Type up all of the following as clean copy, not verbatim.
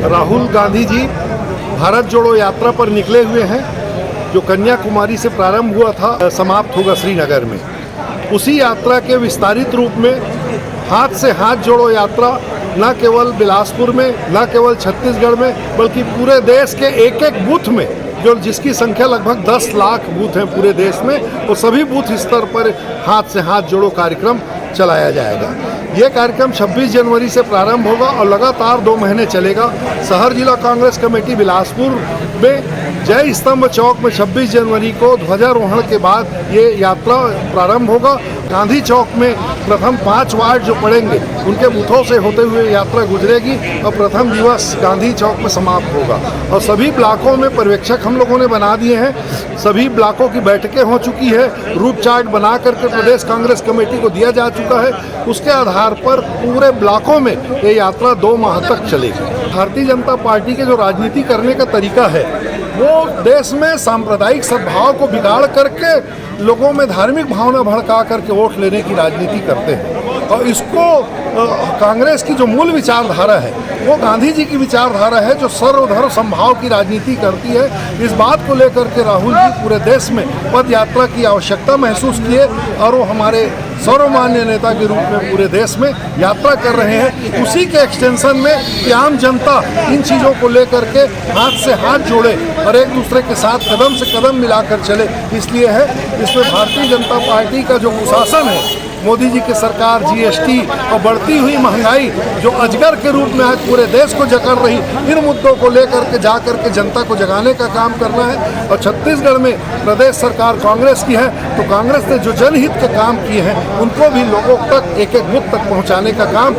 राहुल गांधी जी भारत जोड़ो यात्रा पर निकले हुए हैं, जो कन्याकुमारी से प्रारंभ हुआ था, समाप्त होगा श्रीनगर में। उसी यात्रा के विस्तारित रूप में हाथ से हाथ जोड़ो यात्रा न केवल बिलासपुर में, न केवल छत्तीसगढ़ में, बल्कि पूरे देश के एक एक बूथ में, जो जिसकी संख्या लगभग 10 लाख बूथ हैं पूरे देश में, वो सभी बूथ स्तर पर हाथ से हाथ जोड़ो कार्यक्रम चलाया जाएगा। ये कार्यक्रम 26 जनवरी से प्रारंभ होगा और लगातार 2 महीने चलेगा। शहर जिला कांग्रेस कमेटी बिलासपुर में जय स्तंभ चौक में 26 जनवरी को ध्वजारोहण के बाद ये यात्रा प्रारंभ होगा। गांधी चौक में प्रथम 5 वार्ड जो पड़ेंगे उनके बूथों से होते हुए यात्रा गुजरेगी और प्रथम दिवस गांधी चौक में समाप्त होगा। और सभी ब्लॉकों में पर्यवेक्षक हम लोगों ने बना दिए हैं, सभी ब्लॉकों की बैठकें हो चुकी है, रूट चार्ट बना करके प्रदेश कांग्रेस कमेटी को दिया जा चुका है। उसके आधार पर पूरे ब्लॉकों में ये यात्रा 2 माह तक चलेगी। भारतीय जनता पार्टी के जो राजनीति करने का तरीका है, वो देश में सांप्रदायिक सद्भाव को बिगाड़ करके लोगों में धार्मिक भावना भड़का करके वोट लेने की राजनीति करते हैं। और इसको कांग्रेस की जो मूल विचारधारा है वो गांधी जी की विचारधारा है, जो सर्वधर्म समभाव की राजनीति करती है। इस बात को लेकर के राहुल जी पूरे देश में पद यात्रा की आवश्यकता महसूस किए और वो हमारे सर्वमान्य नेता के रूप में पूरे देश में यात्रा कर रहे हैं। उसी के एक्सटेंशन में कि आम जनता इन चीज़ों को लेकर के हाथ से हाथ जोड़े और एक दूसरे के साथ कदम से कदम मिलाकर चले, इसलिए है। इसमें भारतीय जनता पार्टी का जो कुशासन है, मोदी जी की सरकार, जीएसटी और बढ़ती हुई महंगाई जो अजगर के रूप में आज पूरे देश को जकड़ रही, इन मुद्दों को लेकर के जाकर के जनता को जगाने का काम करना है। और छत्तीसगढ़ में प्रदेश सरकार कांग्रेस की है, तो कांग्रेस ने जो जनहित के काम किए हैं उनको भी लोगों तक एक एक बूथ तक पहुंचाने का काम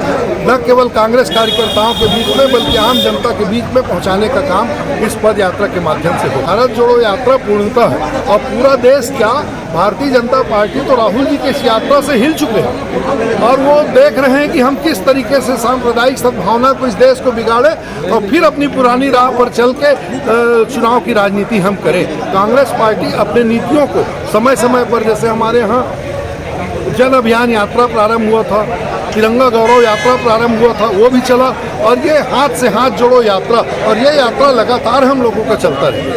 न केवल कांग्रेस कार्यकर्ताओं के बीच में बल्कि आम जनता के बीच में पहुंचाने का काम इस पद यात्रा के माध्यम से हो। भारत जोड़ो यात्रा पूर्णतः है और पूरा देश क्या, भारतीय जनता पार्टी तो राहुल जी की इस यात्रा से हिल चुके हैं और वो देख रहे हैं कि हम किस तरीके से सांप्रदायिक सद्भावना को इस देश को बिगाड़े और फिर अपनी पुरानी राह पर चल के चुनाव की राजनीति हम करें। कांग्रेस पार्टी अपने नीतियों को समय समय पर, जैसे हमारे यहाँ जन अभियान यात्रा प्रारंभ हुआ था, तिरंगा गौरव यात्रा प्रारंभ हुआ था, वो भी चला, और ये हाथ से हाथ जोड़ो यात्रा, और ये यात्रा लगातार हम लोगों का चलता रहे।